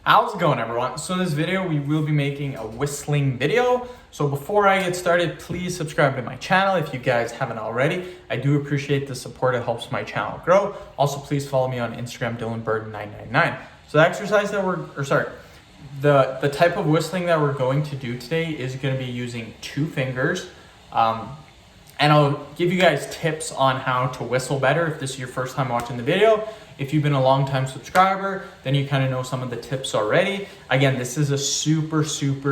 How's it going, everyone? So in this video, we will be making a whistling video. So before I get started, please subscribe to my channel if you guys haven't already. I do appreciate the support. It helps my channel grow. Also, please follow me on Instagram, DylanBird999. So the exercise that the type of whistling that we're going to do today is going to be using 2 fingers. And I'll give you guys tips on how to whistle better if this is your first time watching the video. If you've been a long time subscriber, then you kind of know some of the tips already. Again, this is a super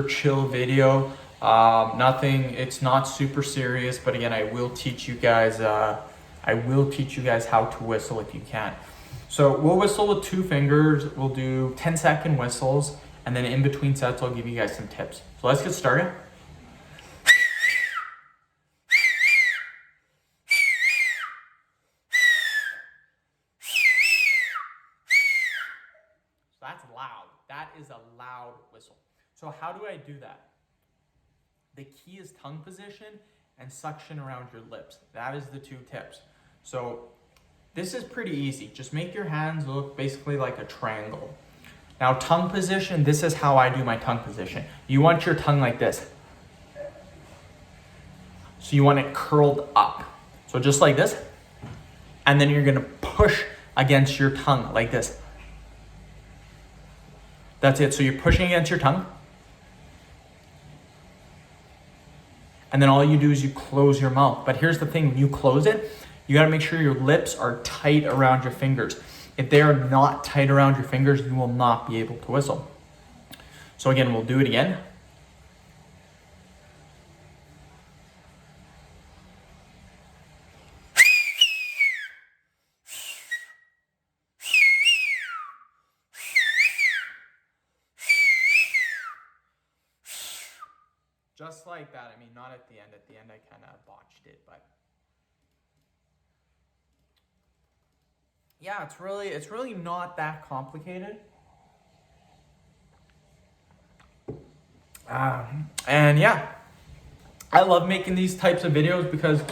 chill video. It's not super serious, but again, I will teach you guys how to whistle if you can. So we'll whistle with 2 fingers. We'll do 10-second whistles, and then in between sets, I'll give you guys some tips. So let's get started. That's loud. That is a loud whistle. So how do I do that? The key is tongue position and suction around your lips. That is the 2 tips. So this is pretty easy. Just make your hands look basically like a triangle. Now tongue position, this is how I do my tongue position. You want your tongue like this. So you want it curled up. So just like this. And then you're gonna push against your tongue like this. That's it. So you're pushing against your tongue. And then all you do is you close your mouth. But here's the thing, when you close it, you gotta make sure your lips are tight around your fingers. If they are not tight around your fingers, you will not be able to whistle. So again, we'll do it again. Just like that. I mean, not at the end. At the end, I kind of botched it, but yeah, it's really not that complicated. And yeah, I love making these types of videos because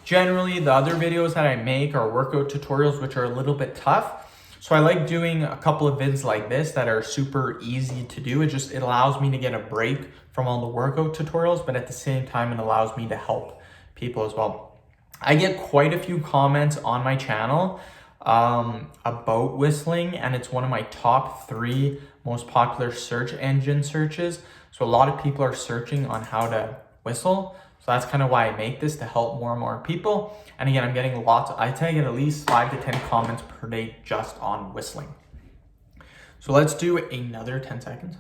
generally the other videos that I make are workout tutorials, which are a little bit tough. So I like doing a couple of vids like this that are super easy to do. It allows me to get a break from all the workout tutorials, but at the same time, it allows me to help people as well. I get quite a few comments on my channel about whistling, and it's one of my top 3 most popular search engine searches. So a lot of people are searching on how to whistle. So that's kind of why I make this, to help more and more people. And again, I'm getting I get at least 5 to 10 comments per day just on whistling. So let's do another 10 seconds.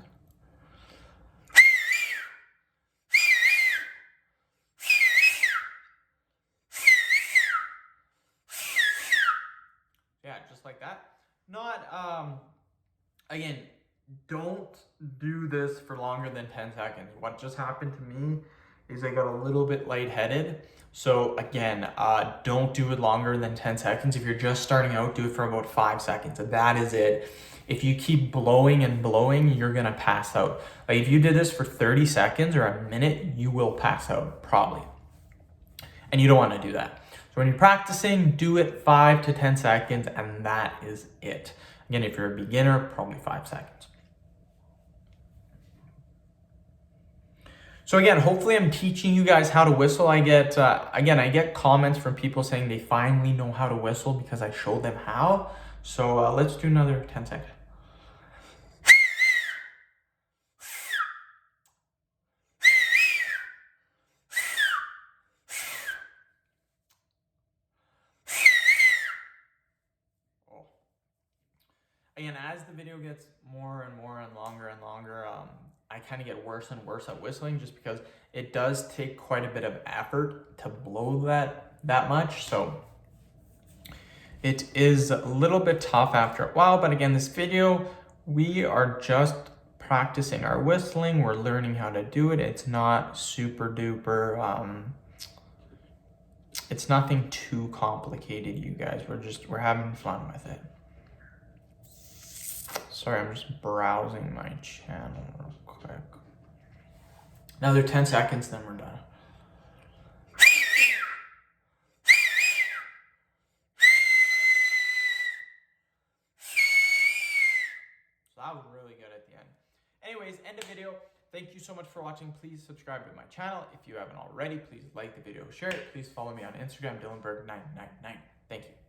Yeah, just like that. Again, don't do this for longer than 10 seconds. What just happened to me is I got a little bit lightheaded. So again, don't do it longer than 10 seconds. If you're just starting out, do it for about 5 seconds. That is it. If you keep blowing and blowing, you're gonna pass out. Like if you did this for 30 seconds or a minute, you will pass out, probably. And you don't wanna do that. So when you're practicing, do it 5 to 10 seconds, and that is it. Again, if you're a beginner, probably 5 seconds. So again, hopefully I'm teaching you guys how to whistle. I get comments from people saying they finally know how to whistle because I showed them how. So let's do another 10 seconds. Oh. Again, as the video gets more and more and longer, I kind of get worse and worse at whistling just because it does take quite a bit of effort to blow that much. So it is a little bit tough after a while, but again, this video, we are just practicing our whistling. We're learning how to do it. It's not super duper, it's nothing too complicated, you guys. We're having fun with it. Sorry, I'm just browsing my channel real quick. Another 10 seconds, then we're done. So I was really good at the end. Anyways, end the video. Thank you so much for watching. Please subscribe to my channel. If you haven't already, please like the video, share it. Please follow me on Instagram, Dylanberg999. Thank you.